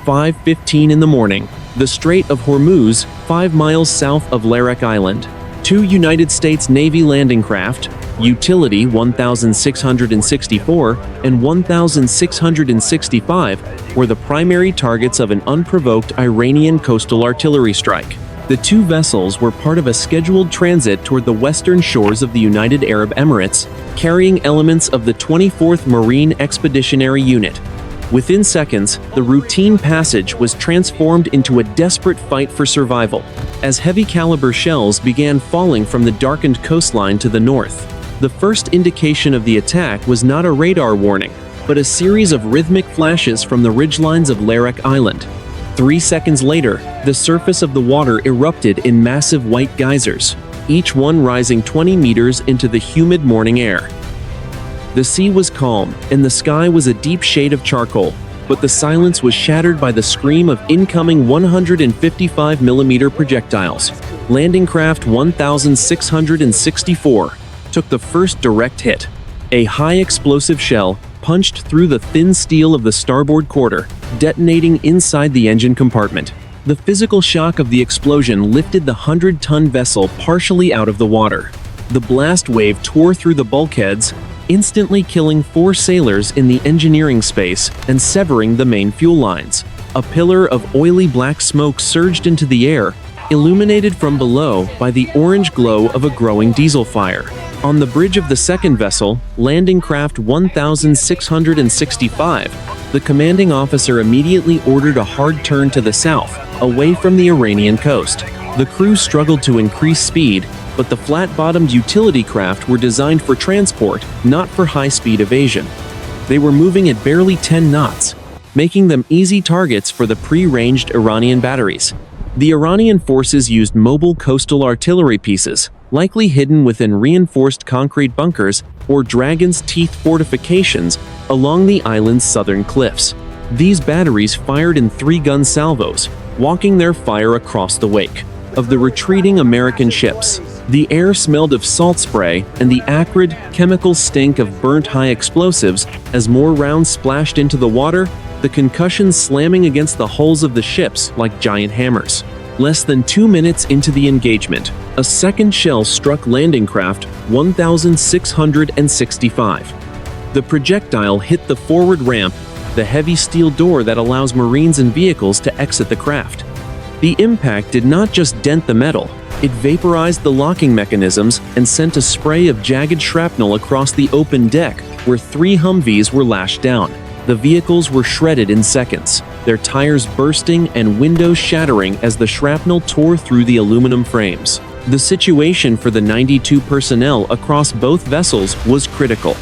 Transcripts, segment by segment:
5:15 in the morning, the Strait of Hormuz, 5 miles south of Larak Island. Two United States Navy landing craft, Utility 1664 and 1665, were the primary targets of an unprovoked Iranian coastal artillery strike. The two vessels were part of a scheduled transit toward the western shores of the United Arab Emirates, carrying elements of the 24th Marine Expeditionary Unit. Within seconds, the routine passage was transformed into a desperate fight for survival, as heavy-caliber shells began falling from the darkened coastline to the north. The first indication of the attack was not a radar warning, but a series of rhythmic flashes from the ridgelines of Larak Island. 3 seconds later, the surface of the water erupted in massive white geysers, each one rising 20 meters into the humid morning air. The sea was calm, and the sky was a deep shade of charcoal, but the silence was shattered by the scream of incoming 155mm projectiles. Landing craft 1664 took the first direct hit. A high-explosive shell punched through the thin steel of the starboard quarter, detonating inside the engine compartment. The physical shock of the explosion lifted the 100-ton vessel partially out of the water. The blast wave tore through the bulkheads, instantly killing 4 sailors in the engineering space and severing the main fuel lines. A pillar of oily black smoke surged into the air, illuminated from below by the orange glow of a growing diesel fire. On the bridge of the second vessel, landing craft 1665, the commanding officer immediately ordered a hard turn to the south, away from the Iranian coast. The crew struggled to increase speed, but the flat-bottomed utility craft were designed for transport, not for high-speed evasion. They were moving at barely 10 knots, making them easy targets for the pre-ranged Iranian batteries. The Iranian forces used mobile coastal artillery pieces, likely hidden within reinforced concrete bunkers or dragon's teeth fortifications along the island's southern cliffs. These batteries fired in 3-gun salvos, walking their fire across the wake of the retreating American ships. The air smelled of salt spray and the acrid, chemical stink of burnt high explosives as more rounds splashed into the water, the concussions slamming against the hulls of the ships like giant hammers. Less than 2 minutes into the engagement, a second shell struck landing craft 1665. The projectile hit the forward ramp, the heavy steel door that allows Marines and vehicles to exit the craft. The impact did not just dent the metal, it vaporized the locking mechanisms and sent a spray of jagged shrapnel across the open deck where 3 Humvees were lashed down. The vehicles were shredded in seconds, their tires bursting and windows shattering as the shrapnel tore through the aluminum frames. The situation for the 92 personnel across both vessels was critical.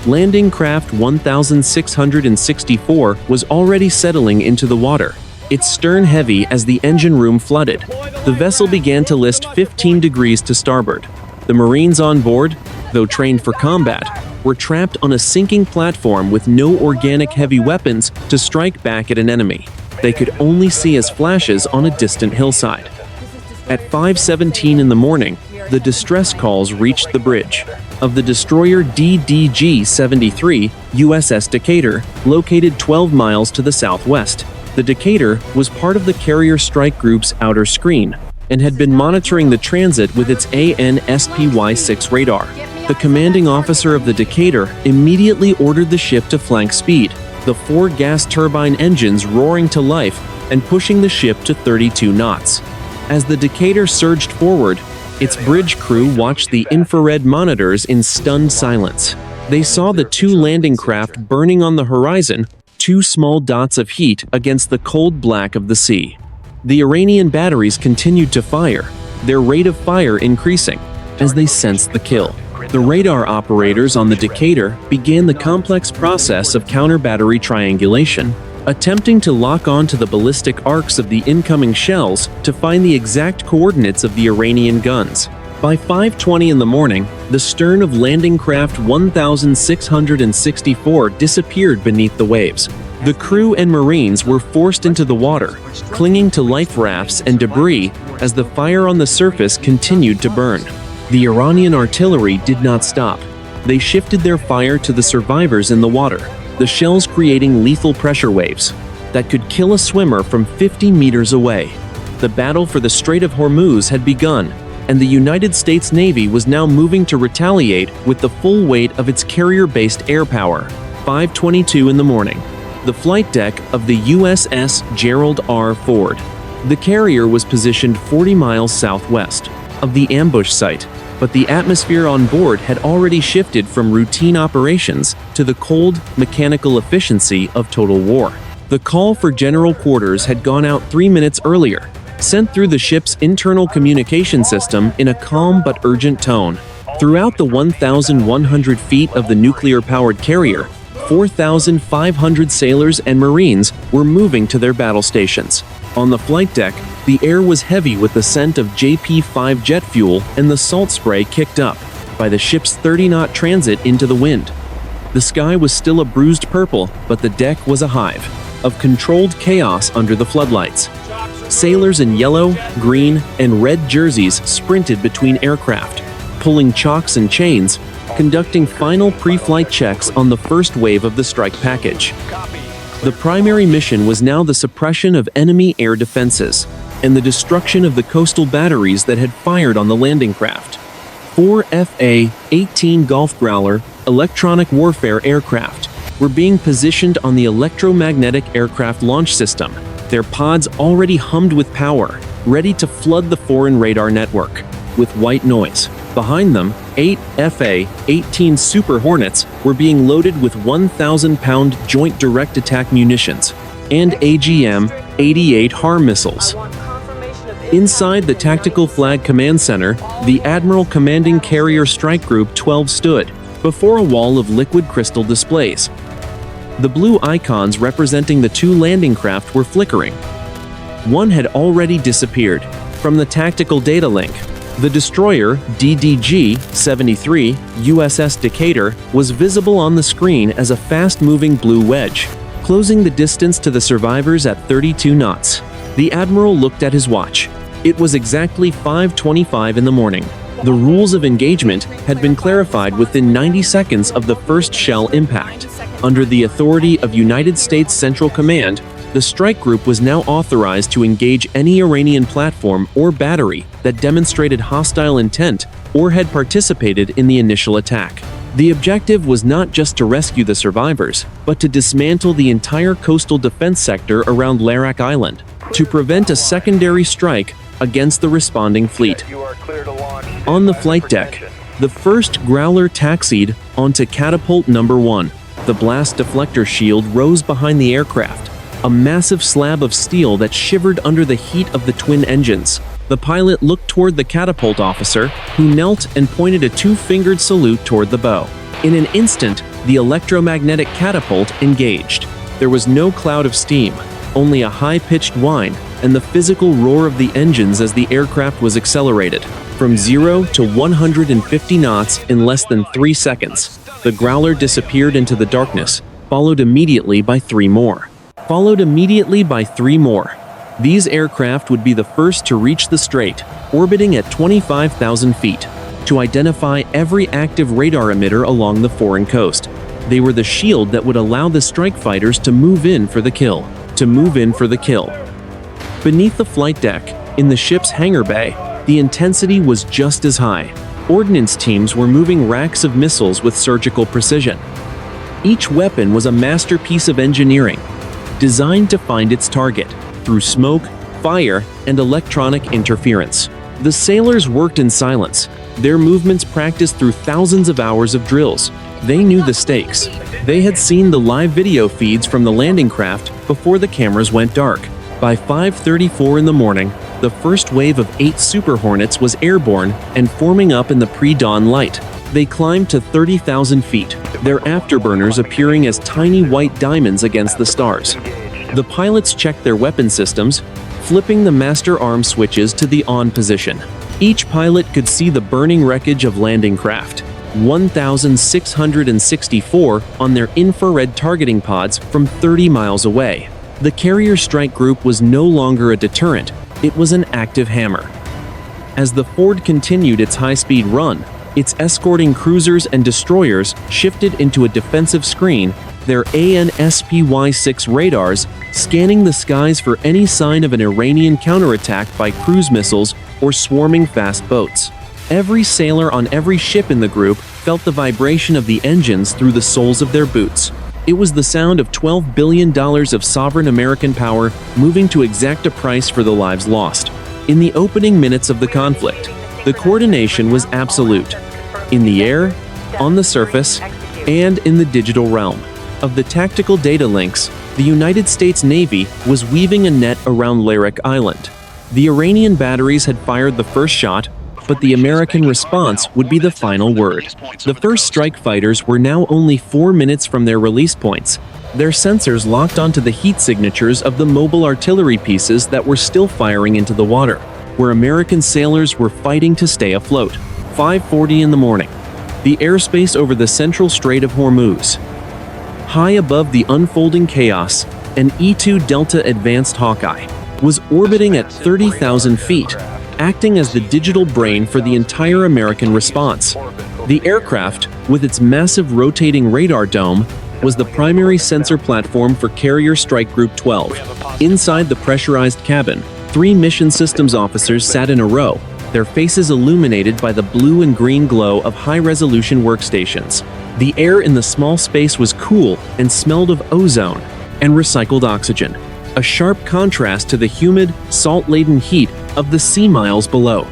Landing craft 1664 was already settling into the water, its stern heavy as the engine room flooded. The vessel began to list 15 degrees to starboard. The Marines on board, though trained for combat, were trapped on a sinking platform with no organic heavy weapons to strike back at an enemy. They could only see as flashes on a distant hillside. At 5:17 in the morning, the distress calls reached the bridge of the destroyer DDG-73 USS Decatur, located 12 miles to the southwest. The Decatur was part of the Carrier Strike Group's outer screen and had been monitoring the transit with its ANSPY-6 radar. The commanding officer of the Decatur immediately ordered the ship to flank speed, the 4 gas turbine engines roaring to life and pushing the ship to 32 knots. As the Decatur surged forward, its bridge crew watched the infrared monitors in stunned silence. They saw the 2 landing craft burning on the horizon, 2 small dots of heat against the cold black of the sea. The Iranian batteries continued to fire, their rate of fire increasing as they sensed the kill. The radar operators on the Decatur began the complex process of counter-battery triangulation, attempting to lock on to the ballistic arcs of the incoming shells to find the exact coordinates of the Iranian guns. By 5:20 in the morning, the stern of landing craft 1664 disappeared beneath the waves. The crew and Marines were forced into the water, clinging to life rafts and debris as the fire on the surface continued to burn. The Iranian artillery did not stop. They shifted their fire to the survivors in the water, the shells creating lethal pressure waves. that could kill a swimmer from 50 meters away. The battle for the Strait of Hormuz had begun, and the United States Navy was now moving to retaliate with the full weight of its carrier-based air power. 5:22 in the morning. The flight deck of the USS Gerald R. Ford. The carrier was positioned 40 miles southwest of the ambush site, but the atmosphere on board had already shifted from routine operations to the cold, mechanical efficiency of total war. The call for general quarters had gone out 3 minutes earlier, sent through the ship's internal communication system in a calm but urgent tone. Throughout the 1,100 feet of the nuclear-powered carrier, 4,500 sailors and Marines were moving to their battle stations. On the flight deck, the air was heavy with the scent of JP-5 jet fuel, and the salt spray kicked up by the ship's 30-knot transit into the wind. The sky was still a bruised purple, but the deck was a hive of controlled chaos under the floodlights. Sailors in yellow, green, and red jerseys sprinted between aircraft, pulling chocks and chains, conducting final pre-flight checks on the first wave of the strike package. The primary mission was now the suppression of enemy air defenses and the destruction of the coastal batteries that had fired on the landing craft. 4 FA-18 Gulf Growler electronic warfare aircraft were being positioned on the electromagnetic aircraft launch system, their pods already hummed with power, ready to flood the foreign radar network with white noise. Behind them, 8 FA-18 Super Hornets were being loaded with 1,000-pound Joint Direct Attack munitions and AGM-88 HARM missiles. Inside the Tactical Flag Command Center, the Admiral Commanding Carrier Strike Group 12 stood before a wall of liquid crystal displays. The blue icons representing the 2 landing craft were flickering. One had already disappeared from the tactical data link. The destroyer DDG-73 USS Decatur was visible on the screen as a fast-moving blue wedge, closing the distance to the survivors at 32 knots. The Admiral looked at his watch. It was exactly 5:25 in the morning. The rules of engagement had been clarified within 90 seconds of the first shell impact. Under the authority of United States Central Command, the strike group was now authorized to engage any Iranian platform or battery that demonstrated hostile intent or had participated in the initial attack. The objective was not just to rescue the survivors, but to dismantle the entire coastal defense sector around Larak Island, to prevent a secondary strike against the responding fleet. On the flight deck, the first Growler taxied onto catapult number 1. The blast deflector shield rose behind the aircraft, a massive slab of steel that shivered under the heat of the twin engines. The pilot looked toward the catapult officer, who knelt and pointed a 2-fingered salute toward the bow. In an instant, the electromagnetic catapult engaged. There was no cloud of steam, only a high-pitched whine and the physical roar of the engines as the aircraft was accelerated. From 0 to 150 knots in less than 3 seconds, the Growler disappeared into the darkness, followed immediately by 3 more. These aircraft would be the first to reach the strait, orbiting at 25,000 feet, to identify every active radar emitter along the foreign coast. They were the shield that would allow the strike fighters to move in for the kill. Beneath the flight deck, in the ship's hangar bay, the intensity was just as high. Ordnance teams were moving racks of missiles with surgical precision. Each weapon was a masterpiece of engineering, designed to find its target through smoke, fire, and electronic interference. The sailors worked in silence, their movements practiced through thousands of hours of drills. They knew the stakes. They had seen the live video feeds from the landing craft before the cameras went dark. By 5:34 in the morning, the first wave of 8 Super Hornets was airborne and forming up in the pre-dawn light. They climbed to 30,000 feet, their afterburners appearing as tiny white diamonds against the stars. The pilots checked their weapon systems, flipping the master arm switches to the on position. Each pilot could see the burning wreckage of landing craft, 1,664 on their infrared targeting pods from 30 miles away. The carrier strike group was no longer a deterrent, it was an active hammer. As the Ford continued its high-speed run, its escorting cruisers and destroyers shifted into a defensive screen, their AN/SPY-6 radars scanning the skies for any sign of an Iranian counterattack by cruise missiles or swarming fast boats. Every sailor on every ship in the group felt the vibration of the engines through the soles of their boots. It was the sound of $12 billion of sovereign American power moving to exact a price for the lives lost. In the opening minutes of the conflict, the coordination was absolute. In the air, on the surface, and in the digital realm. Of the tactical data links, the United States Navy was weaving a net around Larak Island. The Iranian batteries had fired the first shot, but the American response would be the final word. The first strike fighters were now only 4 minutes from their release points, their sensors locked onto the heat signatures of the mobile artillery pieces that were still firing into the water, where American sailors were fighting to stay afloat. 5:40 in the morning. The airspace over the central Strait of HORMUZ. High above the unfolding chaos, an E-2 Delta Advanced Hawkeye was orbiting at 30,000 feet, acting as the digital brain for the entire American response. The aircraft, with its massive rotating radar dome, was the primary sensor platform for Carrier Strike Group 12. Inside the pressurized cabin, 3 mission systems officers sat in a row, their faces illuminated by the blue and green glow of high-resolution workstations. The air in the small space was cool and smelled of ozone and recycled oxygen, a sharp contrast to the humid, salt-laden heat of the sea miles below.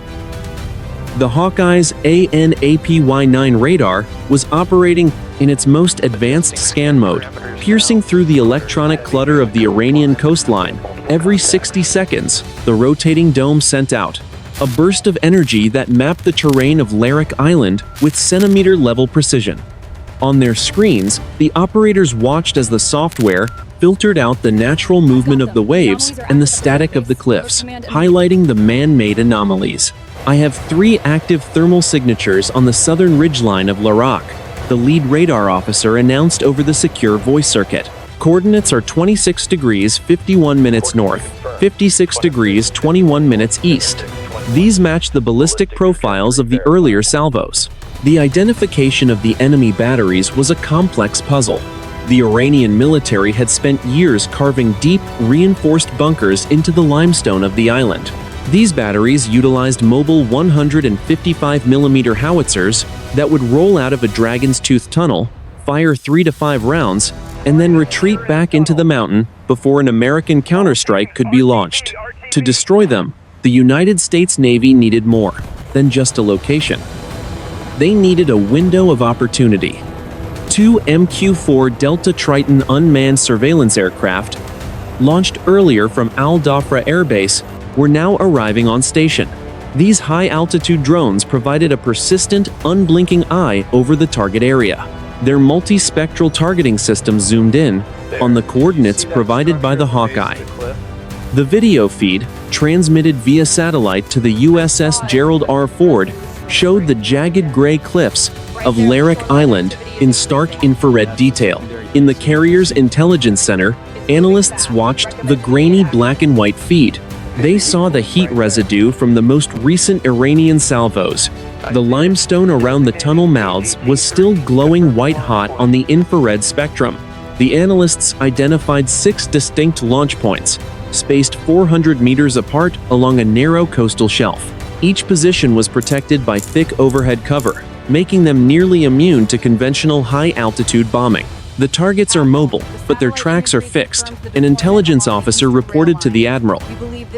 The Hawkeye's AN/APY-9 radar was operating in its most advanced scan mode, piercing through the electronic clutter of the Iranian coastline. Every 60 seconds, the rotating dome sent out a burst of energy that mapped the terrain of Larak Island with centimeter-level precision. On their screens, the operators watched as the software filtered out the natural movement of the waves and the static of the cliffs, highlighting the man-made anomalies. I have 3 active thermal signatures on the southern ridgeline of Larak, the lead radar officer announced over the secure voice circuit. Coordinates are 26 degrees 51 minutes north, 56 degrees 21 minutes east. These match the ballistic profiles of the earlier salvos. The identification of the enemy batteries was a complex puzzle. The Iranian military had spent years carving deep, reinforced bunkers into the limestone of the island. These batteries utilized mobile 155mm howitzers that would roll out of a dragon's tooth tunnel, fire 3 to 5 rounds, and then retreat back into the mountain before an American counterstrike could be launched. To destroy them, the United States Navy needed more than just a location. They needed a window of opportunity. 2 MQ-4 Delta Triton unmanned surveillance aircraft, launched earlier from Al Dhafra Air Base, were now arriving on station. These high-altitude drones provided a persistent, unblinking eye over the target area. Their multispectral targeting system zoomed in on the coordinates provided by the Hawkeye. The video feed, transmitted via satellite to the USS Gerald R. Ford, showed the jagged gray cliffs of Larak Island in stark infrared detail. In the carrier's intelligence center, analysts watched the grainy black and white feed. They saw the heat residue from the most recent Iranian salvos. The limestone around the tunnel mouths was still glowing white-hot on the infrared spectrum. The analysts identified 6 distinct launch points, spaced 400 meters apart along a narrow coastal shelf. Each position was protected by thick overhead cover, making them nearly immune to conventional high-altitude bombing. The targets are mobile, but their tracks are fixed, an intelligence officer reported to the admiral.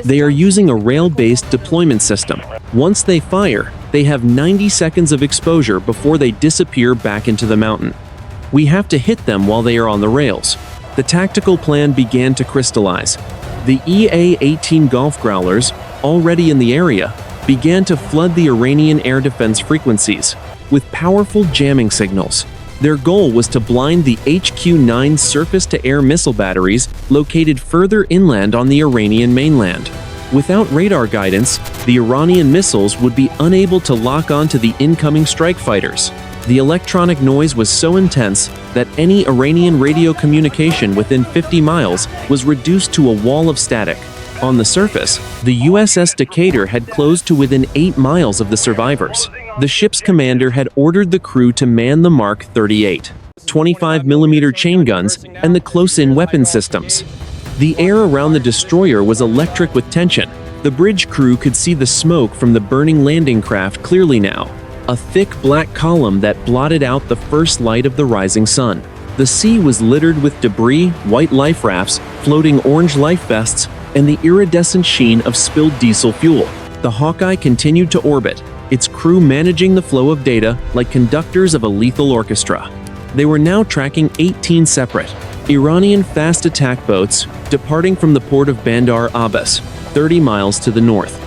They are using a rail-based deployment system. Once they fire, they have 90 seconds of exposure before they disappear back into the mountain. We have to hit them while they are on the rails. The tactical plan began to crystallize. The EA-18 Golf Growlers, already in the area, began to flood the Iranian air defense frequencies with powerful jamming signals. Their goal was to blind the HQ-9 surface-to-air missile batteries located further inland on the Iranian mainland. Without radar guidance, the Iranian missiles would be unable to lock onto the incoming strike fighters. The electronic noise was so intense that any Iranian radio communication within 50 miles was reduced to a wall of static. On the surface, the USS Decatur had closed to within 8 miles of the survivors. The ship's commander had ordered the crew to man the Mark 38 25mm chain guns, and the close-in weapon systems. The air around the destroyer was electric with tension. The bridge crew could see the smoke from the burning landing craft clearly now, a thick black column that blotted out the first light of the rising sun. The sea was littered with debris, white life rafts, floating orange life vests, and the iridescent sheen of spilled diesel fuel. The Hawkeye continued to orbit, its crew managing the flow of data like conductors of a lethal orchestra. They were now tracking 18 separate Iranian fast attack boats departing from the port of Bandar Abbas, 30 miles to the north.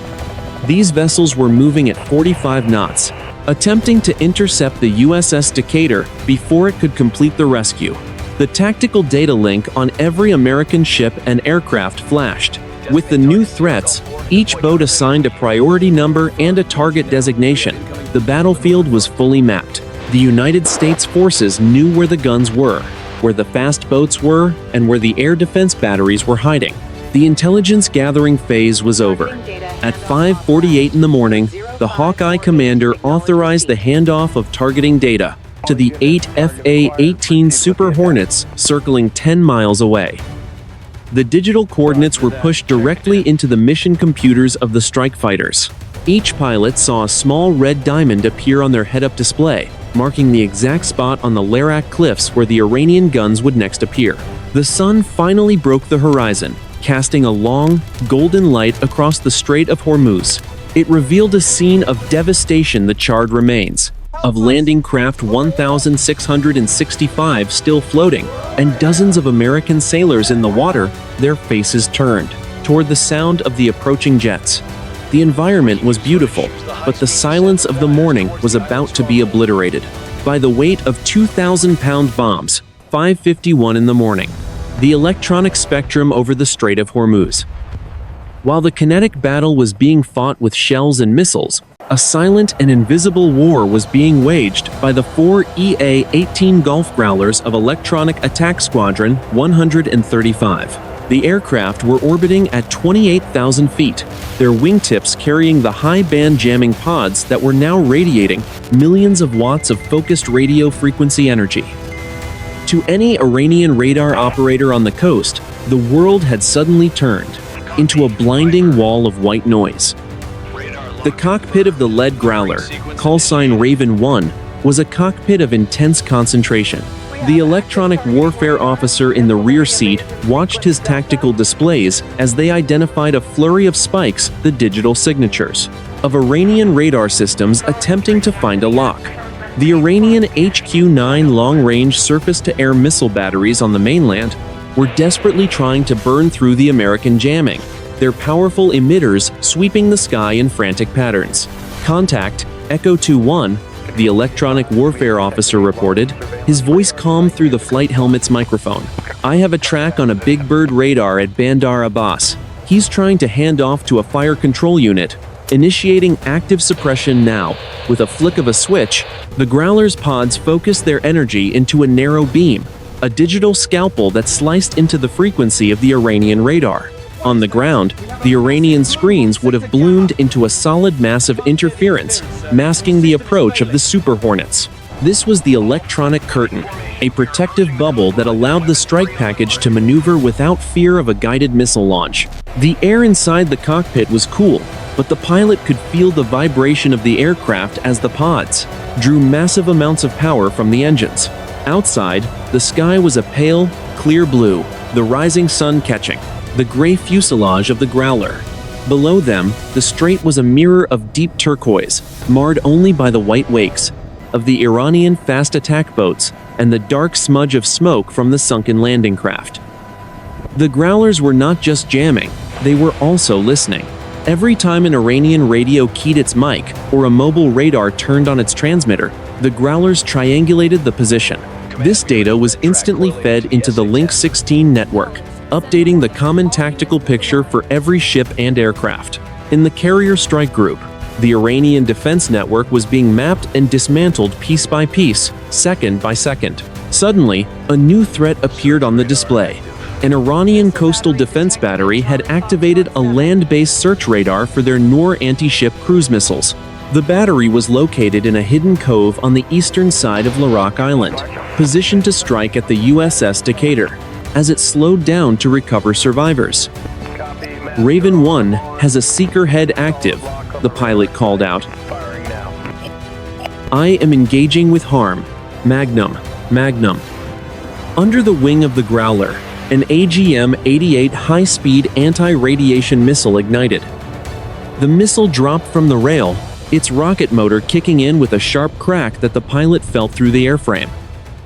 These vessels were moving at 45 knots, attempting to intercept the USS Decatur before it could complete the rescue. The tactical data link on every American ship and aircraft flashed. With the new threats, each boat assigned a priority number and a target designation. The battlefield was fully mapped. The United States forces knew where the guns were, where the fast boats were, and where the air defense batteries were hiding. The intelligence gathering phase was over. At 5:48 in the morning, the Hawkeye commander authorized the handoff of targeting data to the 8 FA-18 Super Hornets circling 10 miles away. The digital coordinates were pushed directly into the mission computers of the strike fighters. Each pilot saw a small red diamond appear on their head-up display, marking the exact spot on the Larak cliffs where the Iranian guns would next appear. The sun finally broke the horizon, casting a long, golden light across the Strait of HORMUZ. It revealed a scene of devastation, the charred remains of landing craft 1,665 still floating, and dozens of American sailors in the water, their faces turned toward the sound of the approaching jets. The environment was beautiful, but the silence of the morning was about to be obliterated by the weight of 2,000-pound bombs. 5:51 in the morning. The electronic spectrum over the Strait of HORMUZ. While the kinetic battle was being fought with shells and missiles, a silent and invisible war was being waged by the 4 EA-18 Gulf Growlers of Electronic Attack Squadron 135. The aircraft were orbiting at 28,000 feet, their wingtips carrying the high-band jamming pods that were now radiating millions of watts of focused radio frequency energy. To any Iranian radar operator on the coast, the world had suddenly turned into a blinding wall of white noise. The cockpit of the lead Growler, callsign Raven 1, was a cockpit of intense concentration. The electronic warfare officer in the rear seat watched his tactical displays as they identified a flurry of spikes, the digital signatures of Iranian radar systems attempting to find a lock. The Iranian HQ-9 long-range surface-to-air missile batteries on the mainland were desperately trying to burn through the American jamming, their powerful emitters sweeping the sky in frantic patterns. Contact, Echo 2-1, the electronic warfare officer reported, his voice calm through the flight helmet's microphone. I have a track on a Big Bird radar at Bandar Abbas. He's trying to hand off to a fire control unit, initiating active suppression now. With a flick of a switch, the Growler's pods focused their energy into a narrow beam, a digital scalpel that sliced into the frequency of the Iranian radar. On the ground, the Iranian screens would have bloomed into a solid mass of interference, masking the approach of the Super Hornets. This was the electronic curtain, a protective bubble that allowed the strike package to maneuver without fear of a guided missile launch. The air inside the cockpit was cool, but the pilot could feel the vibration of the aircraft as the pods drew massive amounts of power from the engines. Outside, the sky was a pale, clear blue, the rising sun catching the gray fuselage of the Growler. Below them, the strait was a mirror of deep turquoise, marred only by the white wakes of the Iranian fast attack boats and the dark smudge of smoke from the sunken landing craft. The Growlers were not just jamming, they were also listening. Every time an Iranian radio keyed its mic or a mobile radar turned on its transmitter, the Growlers triangulated the position. This data was instantly fed into the Link 16 network, updating the common tactical picture for every ship and aircraft. In the carrier strike group, the Iranian defense network was being mapped and dismantled piece by piece, second by second. Suddenly, a new threat appeared on the display. An Iranian coastal defense battery had activated a land-based search radar for their Noor anti-ship cruise missiles. The battery was located in a hidden cove on the eastern side of Larak Island. positioned to strike at the USS Decatur, as it slowed down to recover survivors. Raven 1 has a seeker head active, the pilot called out. I am engaging with HARM. Magnum. Under the wing of the Growler, an AGM-88 high-speed anti-radiation missile ignited. The missile dropped from the rail, its rocket motor kicking in with a sharp crack that the pilot felt through the airframe.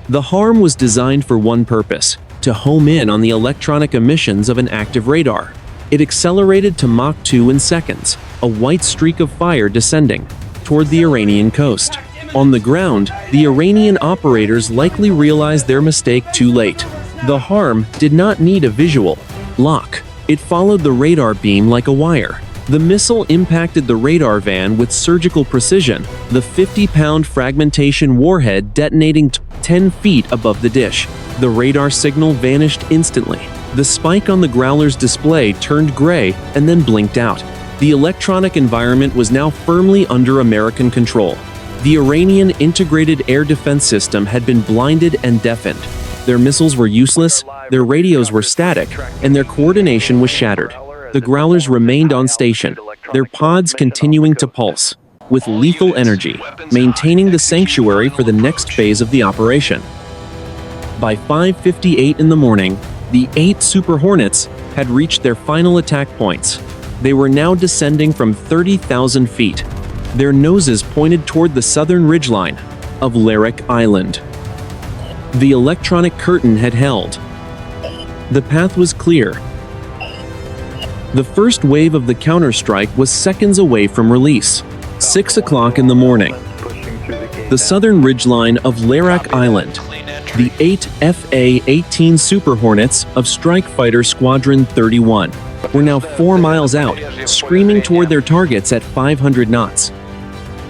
The HARM was designed for one purpose: to home in on the electronic emissions of an active radar. It accelerated to Mach 2 in seconds, a white streak of fire descending toward the Iranian coast. On the ground, the Iranian operators likely realized their mistake too late. The HARM did not need a visual lock. It followed the radar beam like a wire. The missile impacted the radar van with surgical precision, the 50-pound fragmentation warhead detonating 10 feet above the dish. The radar signal vanished instantly. The spike on the Growler's display turned gray and then blinked out. The electronic environment was now firmly under American control. The Iranian integrated air defense system had been blinded and deafened. Their missiles were useless, their radios were static, and their coordination was shattered. The Growlers remained on station, their pods continuing to pulse, with lethal energy, maintaining the sanctuary for the next phase of the operation. By 5:58 in the morning, the 8 Super Hornets had reached their final attack points. They were now descending from 30,000 feet, their noses pointed toward the southern ridgeline of Larak Island. The electronic curtain had held. The path was clear. The first wave of the counterstrike was seconds away from release. 6 o'clock in the morning. The southern ridgeline of Larak Island. The 8 FA-18 Super Hornets of Strike Fighter Squadron 31 were now 4 miles out, screaming toward their targets at 500 knots.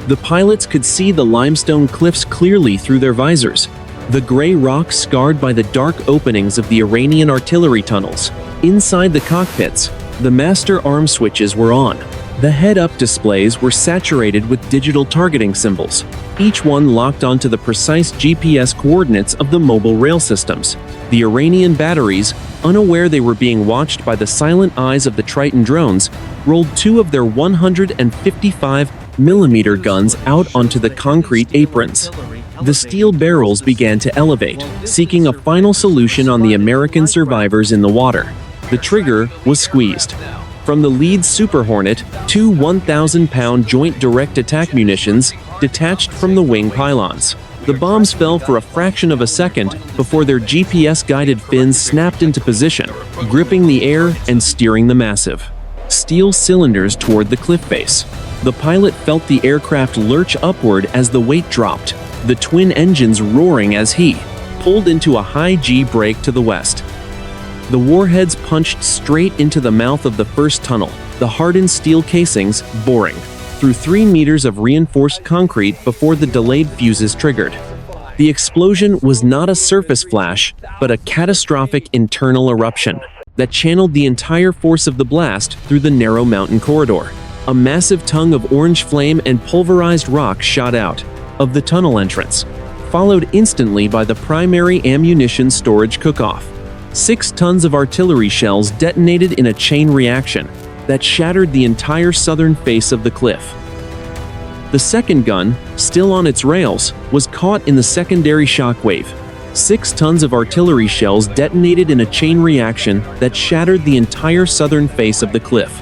The pilots could see the limestone cliffs clearly through their visors, the gray rock scarred by the dark openings of the Iranian artillery tunnels. Inside the cockpits, the master arm switches were on. The head-up displays were saturated with digital targeting symbols, each one locked onto the precise GPS coordinates of the mobile rail systems. The Iranian batteries, unaware they were being watched by the silent eyes of the Triton drones, rolled 2 of their 155mm guns out onto the concrete aprons. The steel barrels began to elevate, seeking a final solution on the American survivors in the water. The trigger was squeezed. From the lead Super Hornet, 2 1,000-pound joint direct attack munitions detached from the wing pylons. The bombs fell for a fraction of a second before their GPS-guided fins snapped into position, gripping the air and steering the massive steel cylinders toward the cliff face. The pilot felt the aircraft lurch upward as the weight dropped, the twin engines roaring as he pulled into a high G brake to the west. The warheads punched straight into the mouth of the first tunnel, the hardened steel casings boring through 3 meters of reinforced concrete before the delayed fuses triggered. The explosion was not a surface flash, but a catastrophic internal eruption that channeled the entire force of the blast through the narrow mountain corridor. A massive tongue of orange flame and pulverized rock shot out of the tunnel entrance, followed instantly by the primary ammunition storage cook-off. 6 tons of artillery shells detonated in a chain reaction that shattered the entire southern face of the cliff. The second gun, still on its rails, was caught in the secondary shockwave. 6 tons of artillery shells detonated in a chain reaction that shattered the entire southern face of the cliff.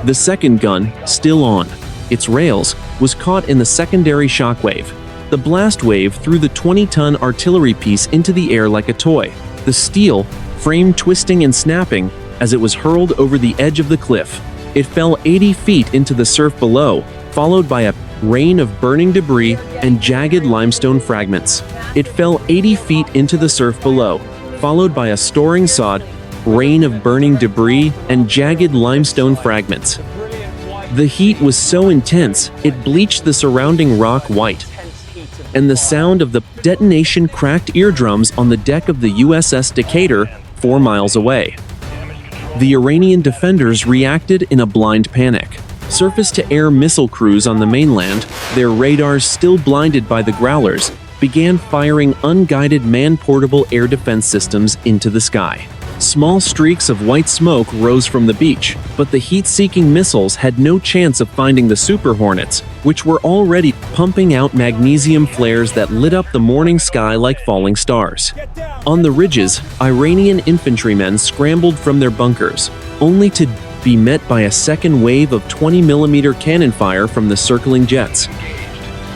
The second gun, still on its rails, was caught in the secondary shockwave. The blast wave threw the 20-ton artillery piece into the air like a toy, the steel frame twisting and snapping as it was hurled over the edge of the cliff. It fell 80 feet into the surf below, followed by a rain of burning debris and jagged limestone fragments. It fell 80 feet into the surf below, followed by a storing sod, rain of burning debris and jagged limestone fragments. The heat was so intense, it bleached the surrounding rock white, and the sound of the detonation cracked eardrums on the deck of the USS Decatur 4 miles away. The Iranian defenders reacted in a blind panic. Surface-to-air missile crews on the mainland, their radars still blinded by the Growlers, began firing unguided man-portable air defense systems into the sky. Small streaks of white smoke rose from the beach, but the heat-seeking missiles had no chance of finding the Super Hornets, which were already pumping out magnesium flares that lit up the morning sky like falling stars. On the ridges, Iranian infantrymen scrambled from their bunkers, only to be met by a second wave of 20mm cannon fire from the circling jets.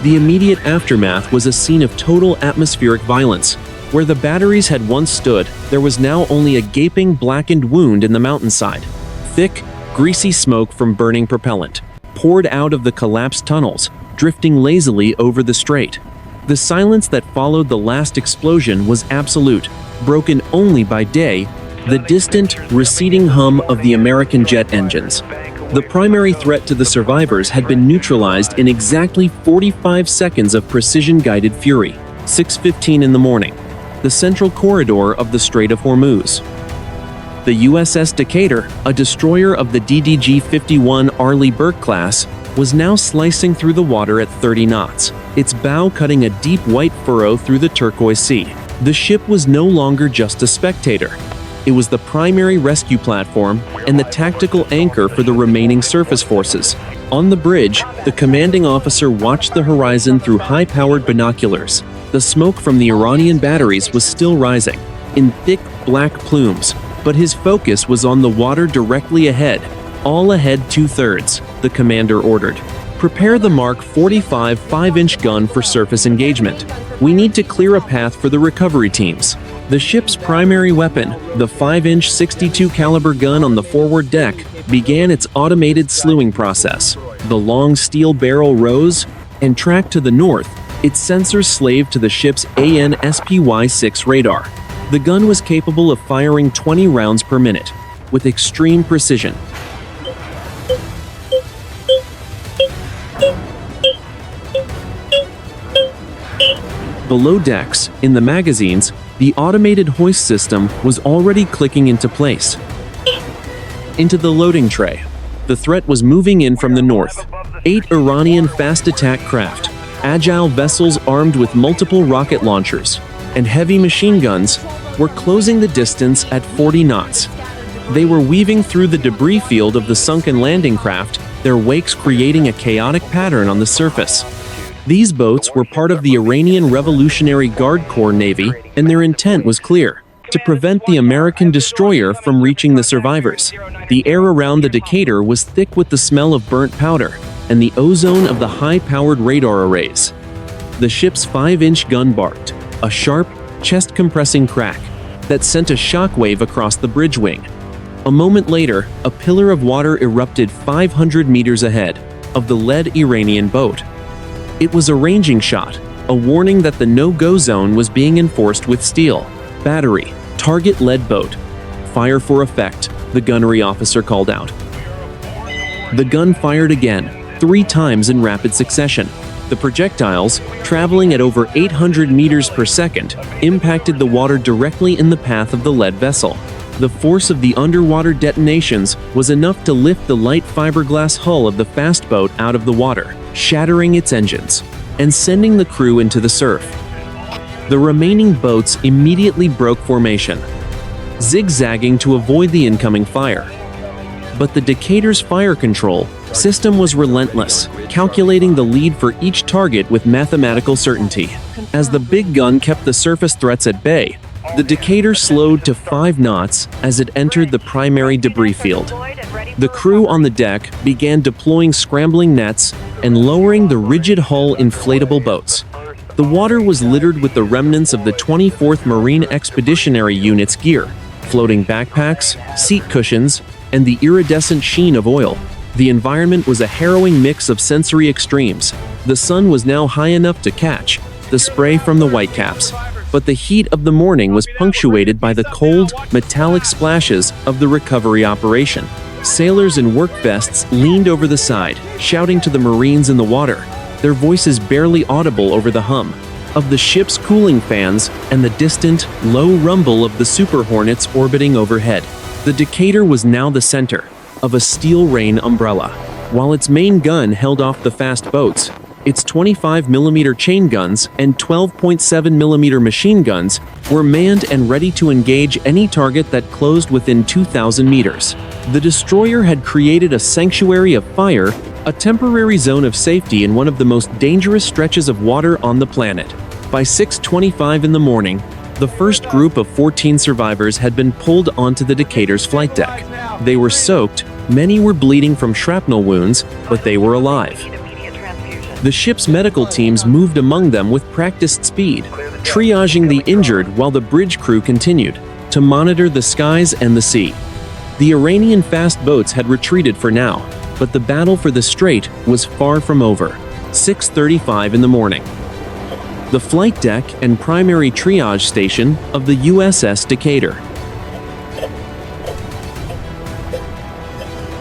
The immediate aftermath was a scene of total atmospheric violence. Where the batteries had once stood, there was now only a gaping, blackened wound in the mountainside. Thick, greasy smoke from burning propellant poured out of the collapsed tunnels, drifting lazily over the strait. The silence that followed the last explosion was absolute, broken only by day, the distant, receding hum of the American jet engines. The primary threat to the survivors had been neutralized in exactly 45 seconds of precision-guided fury, 6:15 in the morning. The central corridor of the Strait of Hormuz. The USS Decatur, a destroyer of the DDG-51 Arleigh Burke class, was now slicing through the water at 30 knots, its bow cutting a deep white furrow through the turquoise sea. The ship was no longer just a spectator. It was the primary rescue platform and the tactical anchor for the remaining surface forces. On the bridge, the commanding officer watched the horizon through high-powered binoculars. The smoke from the Iranian batteries was still rising, in thick black plumes, but his focus was on the water directly ahead. All ahead 2/3, the commander ordered. Prepare the Mark 45 5-inch gun for surface engagement. We need to clear a path for the recovery teams. The ship's primary weapon, the 5-inch 62 caliber gun on the forward deck, began its automated slewing process. The long steel barrel rose and tracked to the north, its sensors slaved to the ship's AN/SPY-6 radar. The gun was capable of firing 20 rounds per minute, with extreme precision. Below decks, in the magazines, the automated hoist system was already clicking into place. Into the loading tray. The threat was moving in from the north. 8 Iranian fast attack craft, agile vessels armed with multiple rocket launchers, and heavy machine guns were closing the distance at 40 knots. They were weaving through the debris field of the sunken landing craft, their wakes creating a chaotic pattern on the surface. These boats were part of the Iranian Revolutionary Guard Corps Navy, and their intent was clear: to prevent the American destroyer from reaching the survivors. The air around the Decatur was thick with the smell of burnt powder and the ozone of the high-powered radar arrays. The ship's 5-inch gun barked, a sharp, chest-compressing crack that sent a shockwave across the bridge wing. A moment later, a pillar of water erupted 500 meters ahead of the lead Iranian boat. It was a ranging shot, a warning that the no-go zone was being enforced with steel. Battery, target lead boat. Fire for effect, the gunnery officer called out. The gun fired again, 3 times in rapid succession. The projectiles, traveling at over 800 meters per second, impacted the water directly in the path of the lead vessel. The force of the underwater detonations was enough to lift the light fiberglass hull of the fast boat out of the water, shattering its engines, and sending the crew into the surf. The remaining boats immediately broke formation, zigzagging to avoid the incoming fire. But the Decatur's fire control system was relentless, calculating the lead for each target with mathematical certainty. As the big gun kept the surface threats at bay, the Decatur slowed to 5 knots as it entered the primary debris field. The crew on the deck began deploying scrambling nets and lowering the rigid hull inflatable boats. The water was littered with the remnants of the 24th Marine Expeditionary Unit's gear, floating backpacks, seat cushions, and the iridescent sheen of oil. The environment was a harrowing mix of sensory extremes. The sun was now high enough to catch the spray from the whitecaps, but the heat of the morning was punctuated by the cold, metallic splashes of the recovery operation. Sailors in work vests leaned over the side, shouting to the Marines in the water, their voices barely audible over the hum of the ship's cooling fans and the distant, low rumble of the Super Hornets orbiting overhead. The Decatur was now the center of a steel rain umbrella. While its main gun held off the fast boats, Its 25mm chain guns and 12.7mm machine guns were manned and ready to engage any target that closed within 2,000 meters. The destroyer had created a sanctuary of fire, a temporary zone of safety in one of the most dangerous stretches of water on the planet. By 6:25 in the morning, the first group of 14 survivors had been pulled onto the Decatur's flight deck. They were soaked, many were bleeding from shrapnel wounds, but they were alive. The ship's medical teams moved among them with practiced speed, triaging the injured while the bridge crew continued to monitor the skies and the sea. The Iranian fast boats had retreated for now, but the battle for the strait was far from over. 6:35 in the morning. The flight deck and primary triage station of the USS Decatur.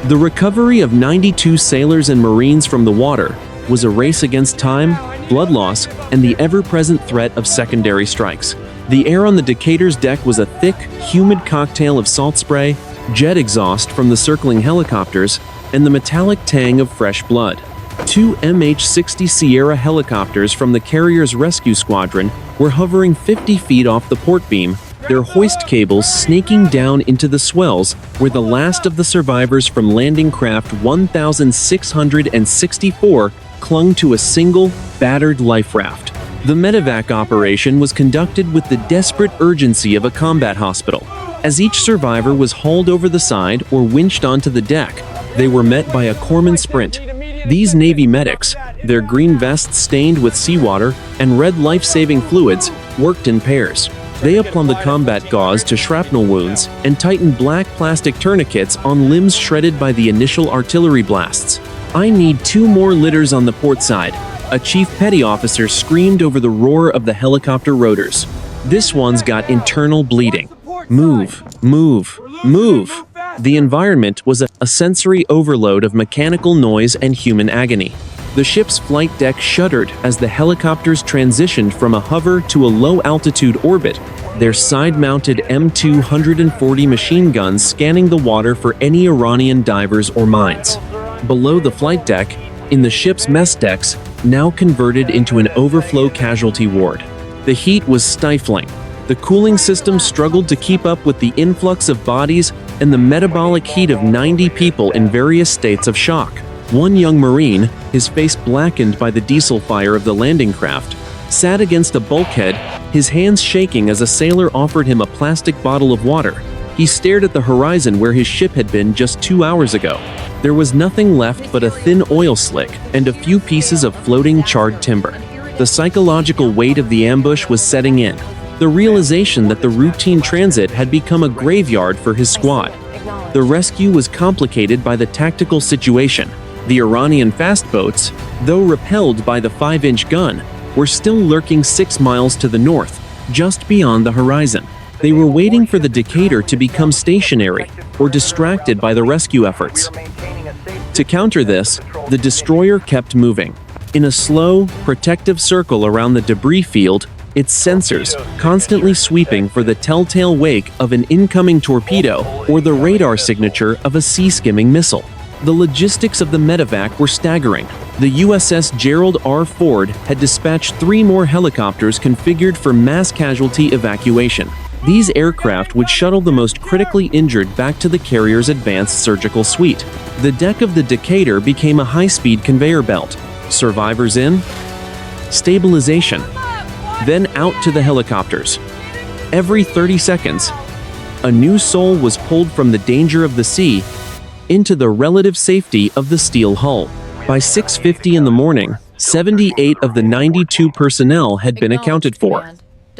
The recovery of 92 sailors and Marines from the water was a race against time, blood loss, and the ever-present threat of secondary strikes. The air on the Decatur's deck was a thick, humid cocktail of salt spray, jet exhaust from the circling helicopters, and the metallic tang of fresh blood. Two MH-60 Sierra helicopters from the carrier's rescue squadron were hovering 50 feet off the port beam, their hoist cables snaking down into the swells where the last of the survivors from landing craft 1664 clung to a single, battered life raft. The medevac operation was conducted with the desperate urgency of a combat hospital. As each survivor was hauled over the side or winched onto the deck, they were met by a corpsman sprint. These Navy medics, their green vests stained with seawater and red life-saving fluids, worked in pairs. They applied the combat gauze to shrapnel wounds and tightened black plastic tourniquets on limbs shredded by the initial artillery blasts. "I need 2 more litters on the port side," a chief petty officer screamed over the roar of the helicopter rotors. "This one's got internal bleeding. Move, move, move." The environment was a sensory overload of mechanical noise and human agony. The ship's flight deck shuddered as the helicopters transitioned from a hover to a low-altitude orbit, their side-mounted M240 machine guns scanning the water for any Iranian divers or mines. Below the flight deck, in the ship's mess decks, now converted into an overflow casualty ward. The heat was stifling. The cooling system struggled to keep up with the influx of bodies and the metabolic heat of 90 people in various states of shock. One young Marine, his face blackened by the diesel fire of the landing craft, sat against a bulkhead, his hands shaking as a sailor offered him a plastic bottle of water. He stared at the horizon where his ship had been just 2 hours ago. There was nothing left but a thin oil slick and a few pieces of floating charred timber. The psychological weight of the ambush was setting in. The realization that the routine transit had become a graveyard for his squad. The rescue was complicated by the tactical situation. The Iranian fast boats, though repelled by the 5-inch gun, were still lurking 6 miles to the north, just beyond the horizon. They were waiting for the Decatur to become stationary or distracted by the rescue efforts. To counter this, the destroyer kept moving. In a slow, protective circle around the debris field, its sensors constantly sweeping for the telltale wake of an incoming torpedo or the radar signature of a sea-skimming missile. The logistics of the medevac were staggering. The USS Gerald R. Ford had dispatched 3 more helicopters configured for mass casualty evacuation. These aircraft would shuttle the most critically injured back to the carrier's advanced surgical suite. The deck of the Decatur became a high-speed conveyor belt. Survivors in, stabilization, then out to the helicopters. Every 30 seconds, a new soul was pulled from the danger of the sea into the relative safety of the steel hull. By 6:50 in the morning, 78 of the 92 personnel had been accounted for.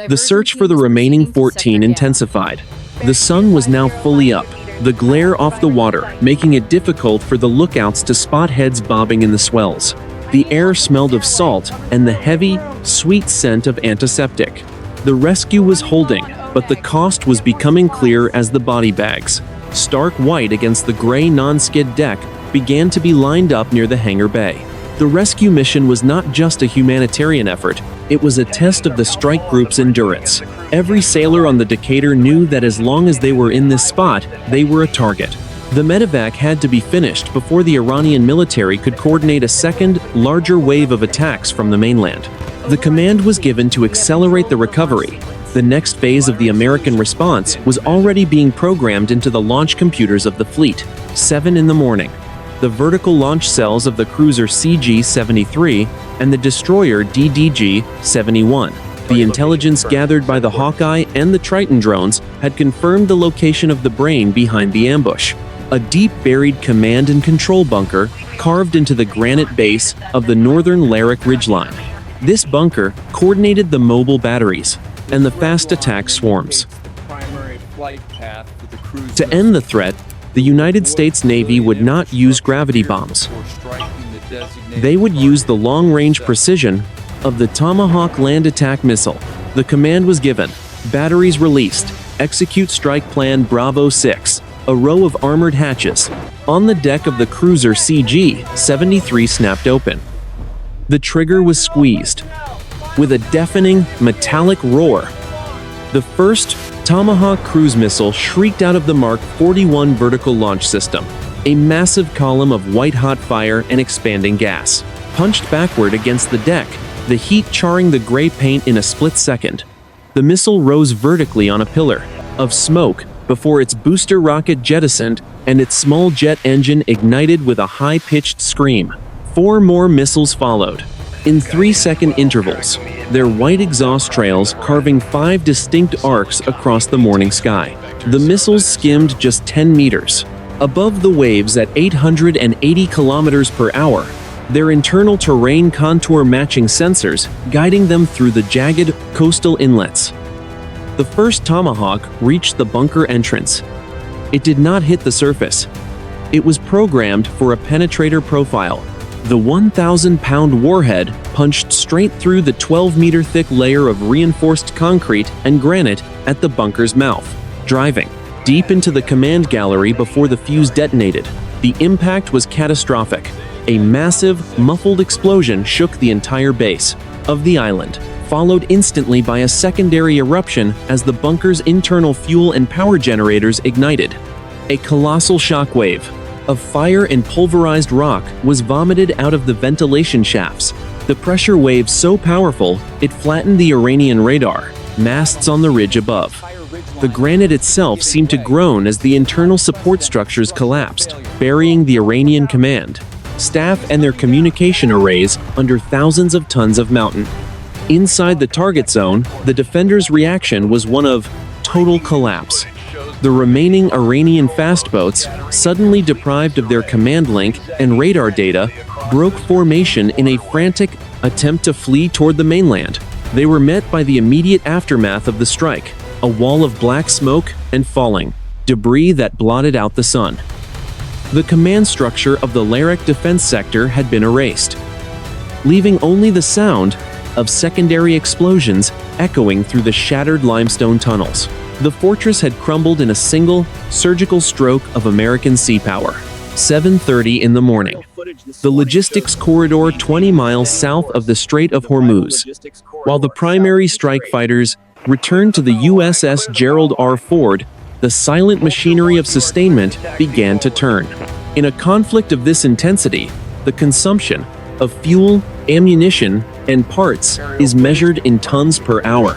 The search for the remaining 14 intensified. The sun was now fully up, the glare off the water making it difficult for the lookouts to spot heads bobbing in the swells. The air smelled of salt and the heavy, sweet scent of antiseptic. The rescue was holding, but the cost was becoming clear as the body bags, stark white against the gray non-skid deck, began to be lined up near the hangar bay. The rescue mission was not just a humanitarian effort, it was a test of the strike group's endurance. Every sailor on the Decatur knew that as long as they were in this spot, they were a target. The medevac had to be finished before the Iranian military could coordinate a second, larger wave of attacks from the mainland. The command was given to accelerate the recovery. The next phase of the American response was already being programmed into the launch computers of the fleet. 7 in the morning. The vertical launch cells of the cruiser CG-73 and the destroyer DDG-71. The intelligence gathered by the Hawkeye and the Triton drones had confirmed the location of the brain behind the ambush. A deep buried command and control bunker carved into the granite base of the northern Larak ridgeline. This bunker coordinated the mobile batteries and the fast attack swarms. To end the threat, the United States Navy would not use gravity bombs. They would use the long-range precision of the Tomahawk land attack missile. The command was given. Batteries released. Execute Strike Plan Bravo 6. A row of armored hatches on the deck of the cruiser CG-73 snapped open. The trigger was squeezed. With a deafening, metallic roar, the first Tomahawk cruise missile shrieked out of the Mark 41 vertical launch system. A massive column of white-hot fire and expanding gas punched backward against the deck, the heat charring the gray paint in a split second. The missile rose vertically on a pillar of smoke before its booster rocket jettisoned and its small jet engine ignited with a high-pitched scream. 4 more missiles followed, in 3-second intervals, their white exhaust trails carving 5 distinct arcs across the morning sky. The missiles skimmed just 10 meters above the waves at 880 kilometers per hour, their internal terrain contour matching sensors guiding them through the jagged coastal inlets. The first Tomahawk reached the bunker entrance. It did not hit the surface. It was programmed for a penetrator profile. The 1,000-pound warhead punched straight through the 12-meter thick layer of reinforced concrete and granite at the bunker's mouth, driving deep into the command gallery before the fuse detonated. The impact was catastrophic. A massive, muffled explosion shook the entire base of the island, followed instantly by a secondary eruption as the bunker's internal fuel and power generators ignited. A colossal shockwave of fire and pulverized rock was vomited out of the ventilation shafts. The pressure wave so powerful, it flattened the Iranian radar masts on the ridge above. The granite itself seemed to groan as the internal support structures collapsed, burying the Iranian command staff and their communication arrays under thousands of tons of mountain. Inside the target zone, the defenders' reaction was one of total collapse. The remaining Iranian fast boats, suddenly deprived of their command link and radar data, broke formation in a frantic attempt to flee toward the mainland. They were met by the immediate aftermath of the strike, a wall of black smoke and falling debris that blotted out the sun. The command structure of the Larak defense sector had been erased, leaving only the sound of secondary explosions echoing through the shattered limestone tunnels. The fortress had crumbled in a single, surgical stroke of American sea power. 7:30 in the morning. The logistics corridor 20 miles south of the Strait of Hormuz. While the primary strike fighters returned to the USS Gerald R. Ford, the silent machinery of sustainment began to turn. In a conflict of this intensity, the consumption of fuel, ammunition, and parts is measured in tons per hour.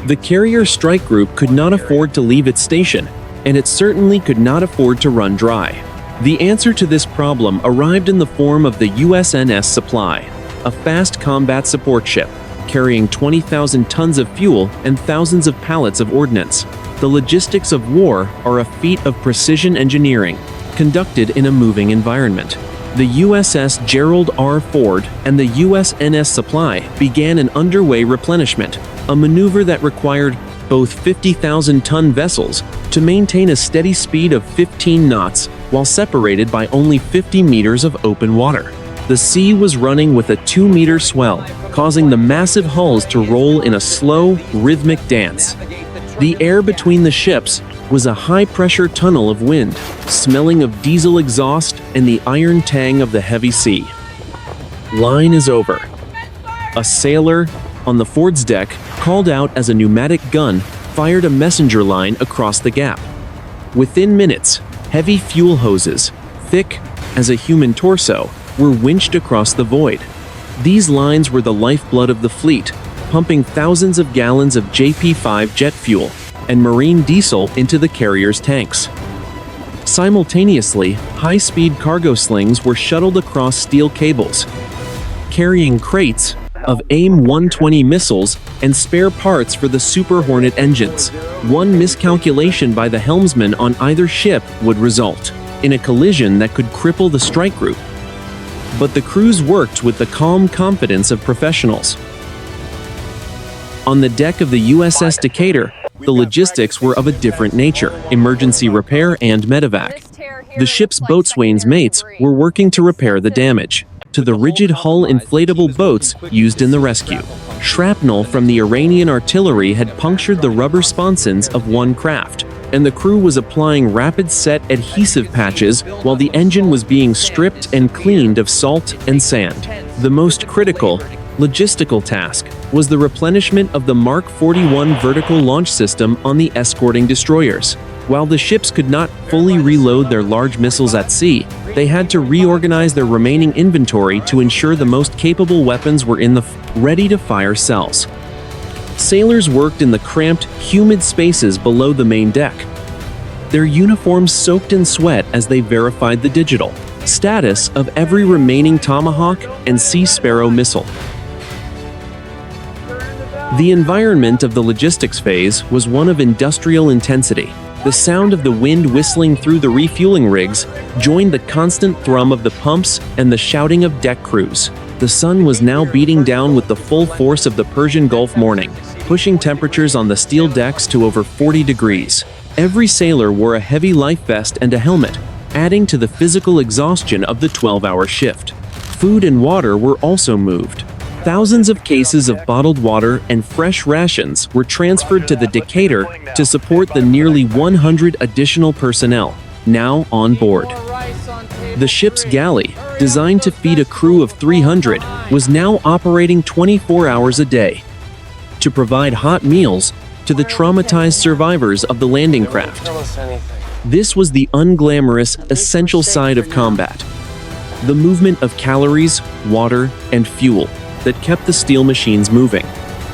The carrier strike group could not afford to leave its station, and it certainly could not afford to run dry. The answer to this problem arrived in the form of the USNS Supply, a fast combat support ship, carrying 20,000 tons of fuel and thousands of pallets of ordnance. The logistics of war are a feat of precision engineering, conducted in a moving environment. The USS Gerald R. Ford and the USNS Supply began an underway replenishment, a maneuver that required both 50,000-ton vessels to maintain a steady speed of 15 knots while separated by only 50 meters of open water. The sea was running with a 2-meter swell, causing the massive hulls to roll in a slow, rhythmic dance. The air between the ships was a high-pressure tunnel of wind, smelling of diesel exhaust and the iron tang of the heavy sea. Line is over. A sailor on the Ford's deck, called out as a pneumatic gun, fired a messenger line across the gap. Within minutes, Heavy fuel hoses, thick as a human torso, were winched across the void. These lines were the lifeblood of the fleet, pumping thousands of gallons of JP-5 jet fuel and marine diesel into the carrier's tanks. Simultaneously, high-speed cargo slings were shuttled across steel cables, carrying crates of AIM-120 missiles and spare parts for the Super Hornet engines. One miscalculation by the helmsman on either ship would result in a collision that could cripple the strike group. But the crews worked with the calm confidence of professionals. On the deck of the USS Decatur, the logistics were of a different nature: emergency repair and medevac. The ship's boatswain's mates were working to repair the damage to the rigid hull inflatable boats used in the rescue. Shrapnel from the Iranian artillery had punctured the rubber sponsons of one craft, and the crew was applying rapid-set adhesive patches while the engine was being stripped and cleaned of salt and sand. The most critical, logistical task was the replenishment of the Mark 41 vertical launch system on the escorting destroyers. While the ships could not fully reload their large missiles at sea, they had to reorganize their remaining inventory to ensure the most capable weapons were in the ready-to-fire cells. Sailors worked in the cramped, humid spaces below the main deck, their uniforms soaked in sweat as they verified the digital status of every remaining Tomahawk and Sea Sparrow missile. The environment of the logistics phase was one of industrial intensity. The sound of the wind whistling through the refueling rigs joined the constant thrum of the pumps and the shouting of deck crews. The sun was now beating down with the full force of the Persian Gulf morning, pushing temperatures on the steel decks to over 40 degrees. Every sailor wore a heavy life vest and a helmet, adding to the physical exhaustion of the 12-hour shift. Food and water were also moved. Thousands of cases of bottled water and fresh rations were transferred to the Decatur to support the nearly 100 additional personnel now on board. The ship's galley, designed to feed a crew of 300, was now operating 24 hours a day to provide hot meals to the traumatized survivors of the landing craft. This was the unglamorous, essential side of combat: the movement of calories, water, and fuel that kept the steel machines moving.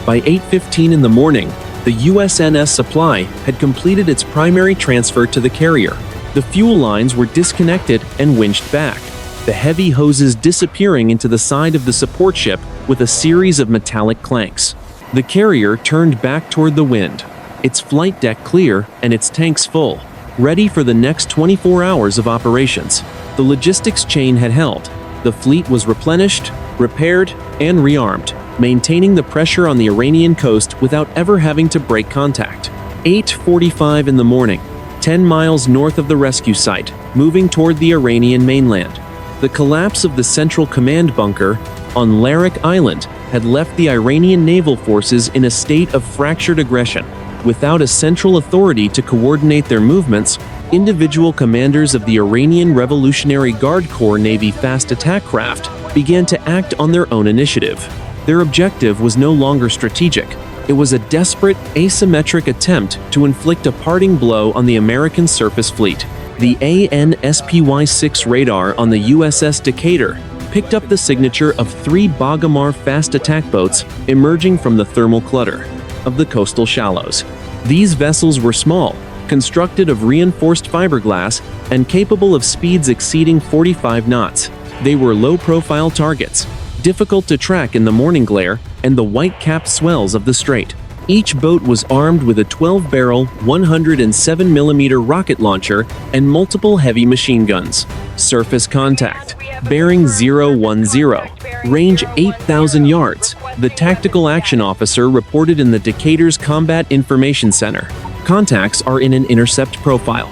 By 8:15 in the morning, the USNS Supply had completed its primary transfer to the carrier. The fuel lines were disconnected and winched back, the heavy hoses disappearing into the side of the support ship with a series of metallic clanks. The carrier turned back toward the wind, its flight deck clear and its tanks full, ready for the next 24 hours of operations. The logistics chain had held. The fleet was replenished, repaired, and rearmed, maintaining the pressure on the Iranian coast without ever having to break contact. 8:45 in the morning, 10 miles north of the rescue site, moving toward the Iranian mainland. The collapse of the Central Command bunker on Larak Island had left the Iranian naval forces in a state of fractured aggression. Without a central authority to coordinate their movements, individual commanders of the Iranian Revolutionary Guard Corps Navy fast attack craft began to act on their own initiative. Their objective was no longer strategic. It was a desperate, asymmetric attempt to inflict a parting blow on the American surface fleet. The ANSPY-6 radar on the USS Decatur picked up the signature of 3 Bagamar fast attack boats emerging from the thermal clutter of the coastal shallows. These vessels were small, constructed of reinforced fiberglass, and capable of speeds exceeding 45 knots. They were low-profile targets, difficult to track in the morning glare and the white-capped swells of the strait. Each boat was armed with a 12-barrel, 107mm rocket launcher and multiple heavy machine guns. Surface contact. Bearing 010. Range 8,000 yards. The Tactical Action Officer reported in the Decatur's Combat Information Center. Contacts are in an intercept profile.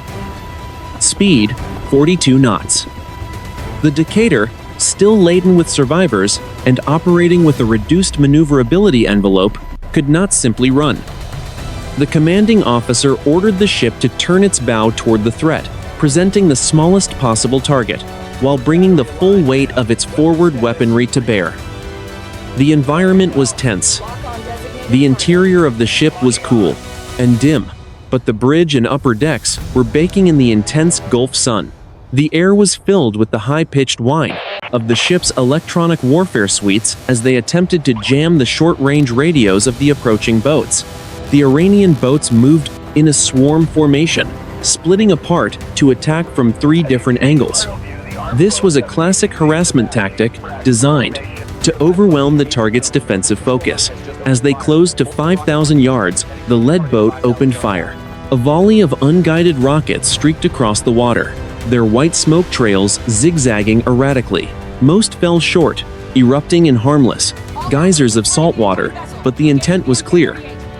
Speed, 42 knots. The Decatur, still laden with survivors and operating with a reduced maneuverability envelope, could not simply run. The commanding officer ordered the ship to turn its bow toward the threat, presenting the smallest possible target, while bringing the full weight of its forward weaponry to bear. The environment was tense. The interior of the ship was cool and dim, but the bridge and upper decks were baking in the intense Gulf sun. The air was filled with the high-pitched whine of the ship's electronic warfare suites as they attempted to jam the short-range radios of the approaching boats. The Iranian boats moved in a swarm formation, splitting apart to attack from 3 different angles. This was a classic harassment tactic designed to overwhelm the target's defensive focus. As they closed to 5,000 yards, the lead boat opened fire. A volley of unguided rockets streaked across the water, their white smoke trails zigzagging erratically. Most fell short, erupting in harmless geysers of salt water, but the intent was clear.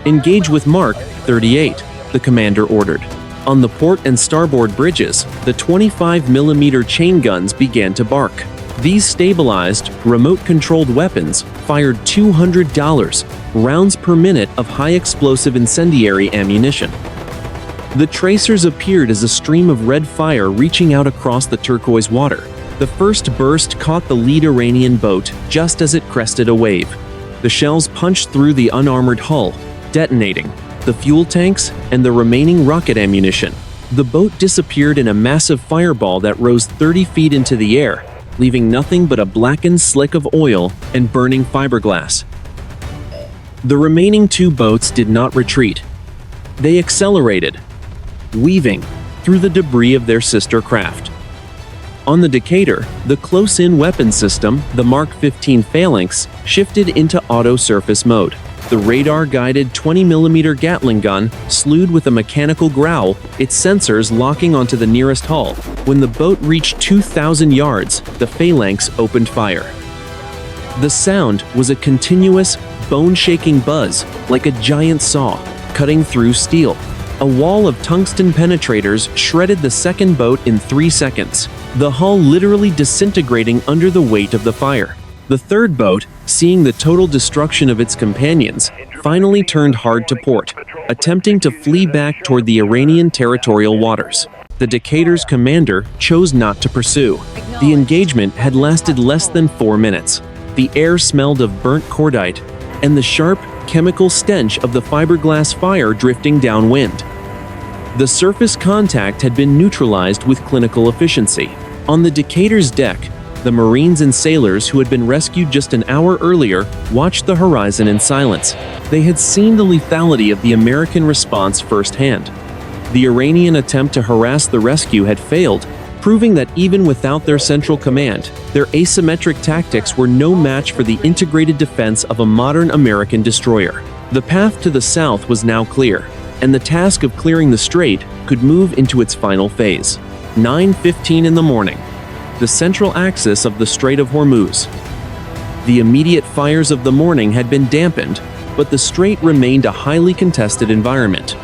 "Engage with Mark 38, the commander ordered. On the port and starboard bridges, the 25mm chain guns began to bark. These stabilized, remote-controlled weapons fired $200 rounds per minute of high-explosive incendiary ammunition. The tracers appeared as a stream of red fire reaching out across the turquoise water. The first burst caught the lead Iranian boat just as it crested a wave. The shells punched through the unarmored hull, detonating the fuel tanks and the remaining rocket ammunition. The boat disappeared in a massive fireball that rose 30 feet into the air, leaving nothing but a blackened slick of oil and burning fiberglass. The remaining 2 boats did not retreat. They accelerated, weaving through the debris of their sister craft. On the Decatur, the close-in weapon system, the Mark 15 Phalanx, shifted into auto-surface mode. The radar-guided 20mm Gatling gun slewed with a mechanical growl, its sensors locking onto the nearest hull. When the boat reached 2,000 yards, the Phalanx opened fire. The sound was a continuous, bone-shaking buzz, like a giant saw, cutting through steel. A wall of tungsten penetrators shredded the second boat in 3 seconds, the hull literally disintegrating under the weight of the fire. The third boat, seeing the total destruction of its companions, finally turned hard to port, attempting to flee back toward the Iranian territorial waters. The Decatur's commander chose not to pursue. The engagement had lasted less than 4 minutes. The air smelled of burnt cordite and the sharp, chemical stench of the fiberglass fire drifting downwind. The surface contact had been neutralized with clinical efficiency. On the Decatur's deck, the Marines and sailors who had been rescued just an hour earlier watched the horizon in silence. They had seen the lethality of the American response firsthand. The Iranian attempt to harass the rescue had failed, proving that even without their central command, their asymmetric tactics were no match for the integrated defense of a modern American destroyer. The path to the south was now clear, and the task of clearing the strait could move into its final phase. 9:15 in the morning. The central axis of the Strait of HORMUZ. The immediate fires of the morning had been dampened, but the strait remained a highly contested environment.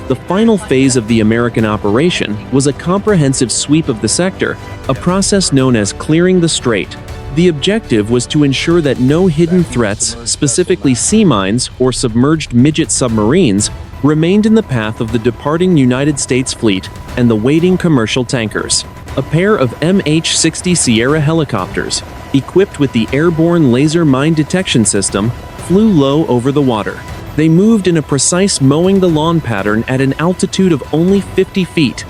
The final phase of the American operation was a comprehensive sweep of the sector, a process known as clearing the strait. The objective was to ensure that no hidden threats, specifically sea mines or submerged midget submarines, remained in the path of the departing United States fleet and the waiting commercial tankers. A pair of MH-60 Sierra helicopters, equipped with the airborne laser mine detection system, flew low over the water. They moved in a precise mowing the lawn pattern at an altitude of only 50 feet.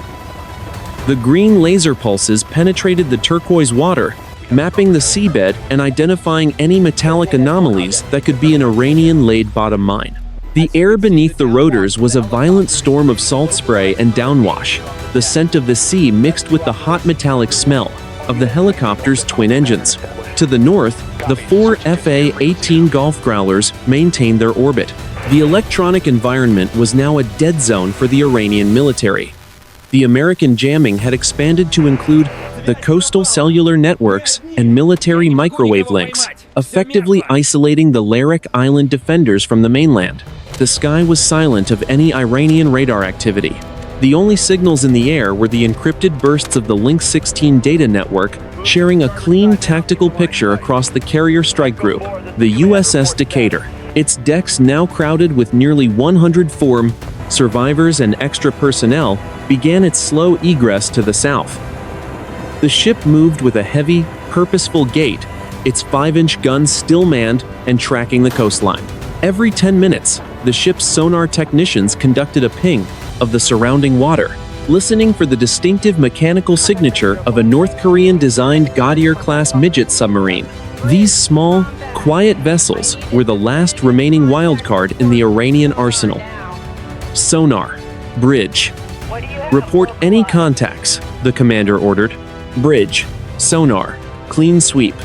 The green laser pulses penetrated the turquoise water, mapping the seabed and identifying any metallic anomalies that could be an Iranian-laid bottom mine. The air beneath the rotors was a violent storm of salt spray and downwash, the scent of the sea mixed with the hot metallic smell of the helicopter's twin engines. To the north, the 4 FA-18 Golf Growlers maintained their orbit. The electronic environment was now a dead zone for the Iranian military. The American jamming had expanded to include the coastal cellular networks and military microwave links, effectively isolating the Larak Island defenders from the mainland. The sky was silent of any Iranian radar activity. The only signals in the air were the encrypted bursts of the Link 16 data network, sharing a clean tactical picture across the carrier strike group, the USS Decatur. Its decks now crowded with nearly 100 form survivors and extra personnel, began its slow egress to the south. The ship moved with a heavy, purposeful gait, its 5-inch guns still manned and tracking the coastline. Every 10 minutes, the ship's sonar technicians conducted a ping, of the surrounding water, listening for the distinctive mechanical signature of a North Korean-designed Goddard-class midget submarine. These small, quiet vessels were the last remaining wildcard in the Iranian arsenal. Sonar. Bridge. Report any contacts, the commander ordered. Bridge. Sonar. Clean sweep.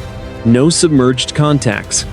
No submerged contacts.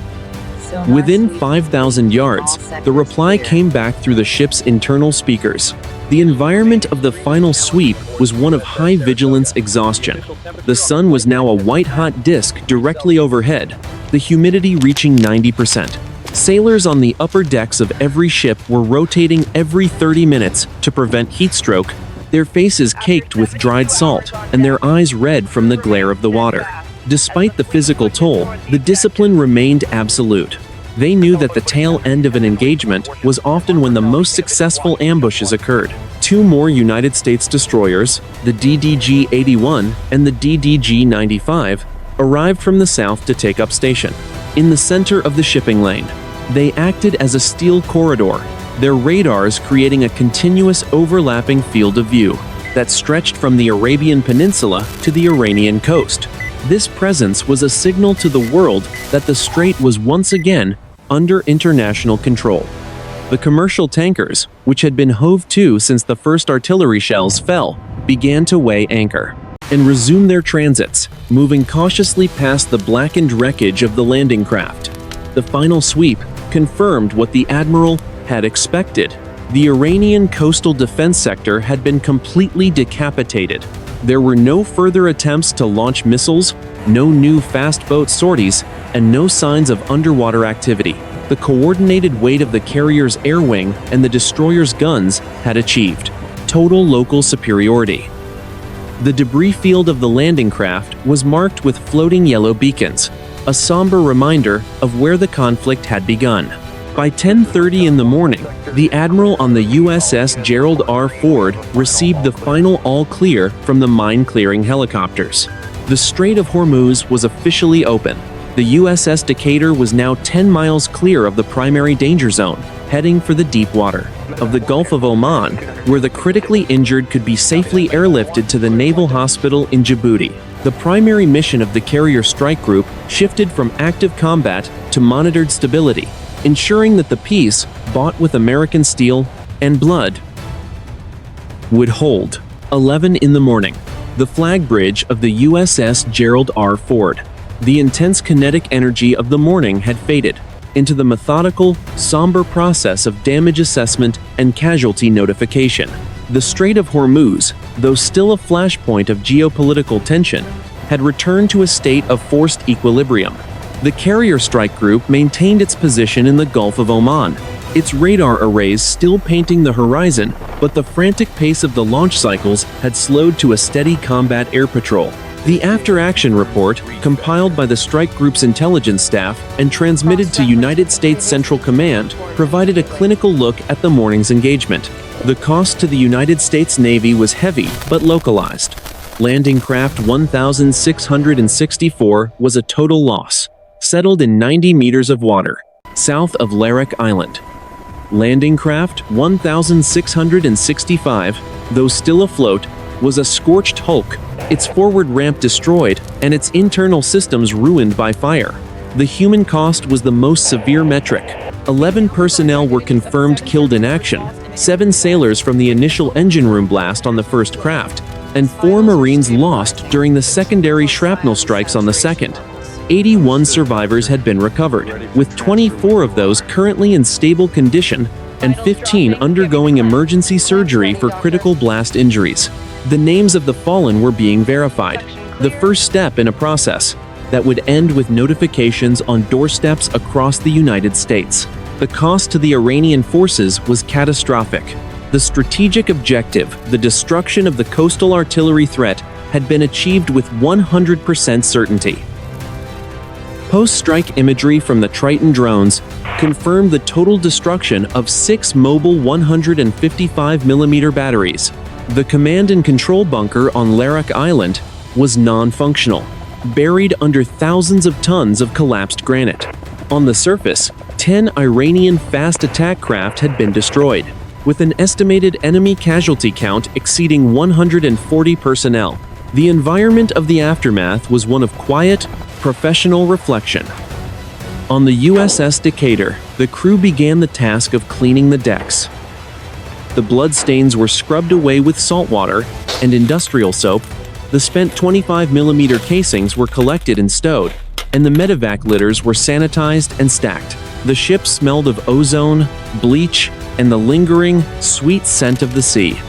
Within 5,000 yards, the reply came back through the ship's internal speakers. The environment of the final sweep was one of high vigilance exhaustion. The sun was now a white-hot disk directly overhead, the humidity reaching 90%. Sailors on the upper decks of every ship were rotating every 30 minutes to prevent heat stroke, their faces caked with dried salt and their eyes red from the glare of the water. Despite the physical toll, the discipline remained absolute. They knew that the tail end of an engagement was often when the most successful ambushes occurred. Two more United States destroyers, the DDG-81 and the DDG-95, arrived from the south to take up station. In the center of the shipping lane, they acted as a steel corridor, their radars creating a continuous overlapping field of view that stretched from the Arabian Peninsula to the Iranian coast. This presence was a signal to the world that the strait was once again under international control. The commercial tankers, which had been hove to since the first artillery shells fell, began to weigh anchor and resume their transits, moving cautiously past the blackened wreckage of the landing craft. The final sweep confirmed what the admiral had expected. The Iranian coastal defense sector had been completely decapitated. There were no further attempts to launch missiles, no new fast boat sorties, and no signs of underwater activity. The coordinated weight of the carrier's air wing and the destroyer's guns had achieved total local superiority. The debris field of the landing craft was marked with floating yellow beacons, a somber reminder of where the conflict had begun. By 10:30 in the morning, the admiral on the USS Gerald R. Ford received the final all-clear from the mine-clearing helicopters. The Strait of Hormuz was officially open. The USS Decatur was now 10 miles clear of the primary danger zone, heading for the deep water of the Gulf of Oman, where the critically injured could be safely airlifted to the Naval Hospital in Djibouti. The primary mission of the carrier strike group shifted from active combat to monitored stability, ensuring that the peace, bought with American steel and blood, would hold. 11 in the morning. The flag bridge of the USS Gerald R. Ford. The intense kinetic energy of the morning had faded into the methodical, somber process of damage assessment and casualty notification. The Strait of Hormuz, though still a flashpoint of geopolitical tension, had returned to a state of forced equilibrium. The carrier strike group maintained its position in the Gulf of Oman, its radar arrays still painting the horizon, but the frantic pace of the launch cycles had slowed to a steady combat air patrol. The after-action report, compiled by the strike group's intelligence staff and transmitted to United States Central Command, provided a clinical look at the morning's engagement. The cost to the United States Navy was heavy but localized. Landing craft 1664 was a total loss, settled in 90 meters of water, south of Larak Island. Landing craft 1665, though still afloat, was a scorched hulk, its forward ramp destroyed and its internal systems ruined by fire. The human cost was the most severe metric. 11 personnel were confirmed killed in action, 7 sailors from the initial engine room blast on the first craft, and 4 Marines lost during the secondary shrapnel strikes on the second. 81 survivors had been recovered, with 24 of those currently in stable condition and 15 undergoing emergency surgery for critical blast injuries. The names of the fallen were being verified, the first step in a process that would end with notifications on doorsteps across the United States. The cost to the Iranian forces was catastrophic. The strategic objective, the destruction of the coastal artillery threat, had been achieved with 100% certainty. Post-strike imagery from the Triton drones confirmed the total destruction of 6 mobile 155mm batteries. The command and control bunker on Larak Island was non-functional, buried under thousands of tons of collapsed granite. On the surface, 10 Iranian fast attack craft had been destroyed. with an estimated enemy casualty count exceeding 140 personnel. The environment of the aftermath was one of quiet, professional reflection. On the USS Decatur, the crew began the task of cleaning the decks. The bloodstains were scrubbed away with salt water and industrial soap, the spent 25mm casings were collected and stowed, and the medevac litters were sanitized and stacked. The ship smelled of ozone, bleach, and the lingering, sweet scent of the sea.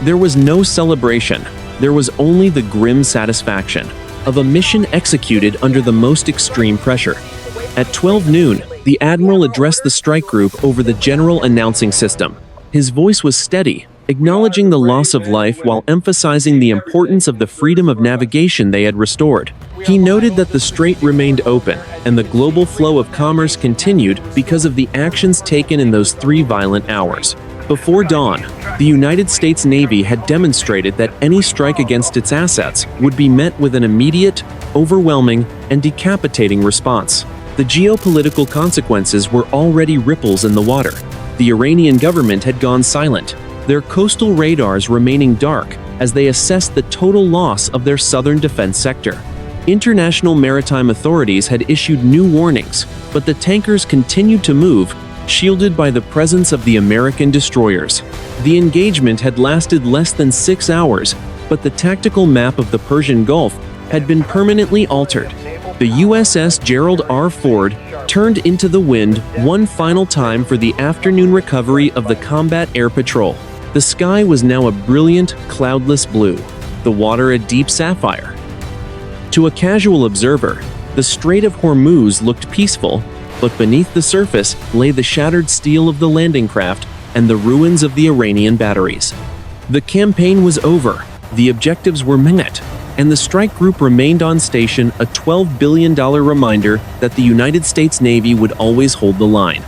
There was no celebration. There was only the grim satisfaction of a mission executed under the most extreme pressure. At 12 noon, the Admiral addressed the strike group over the general announcing system. His voice was steady, acknowledging the loss of life while emphasizing the importance of the freedom of navigation they had restored. He noted that the strait remained open, and the global flow of commerce continued because of the actions taken in those 3 violent hours. Before dawn, the United States Navy had demonstrated that any strike against its assets would be met with an immediate, overwhelming, and decapitating response. The geopolitical consequences were already ripples in the water. The Iranian government had gone silent, their coastal radars remaining dark as they assessed the total loss of their southern defense sector. International maritime authorities had issued new warnings, but the tankers continued to move, shielded by the presence of the American destroyers. The engagement had lasted less than 6 hours, but the tactical map of the Persian Gulf had been permanently altered. The USS Gerald R. Ford turned into the wind one final time for the afternoon recovery of the combat air patrol. The sky was now a brilliant, cloudless blue, the water a deep sapphire. To a casual observer, the Strait of HORMUZ looked peaceful, but beneath the surface lay the shattered steel of the landing craft and the ruins of the Iranian batteries. The campaign was over, the objectives were met, and the strike group remained on station, a $12 billion reminder that the United States Navy would always hold the line.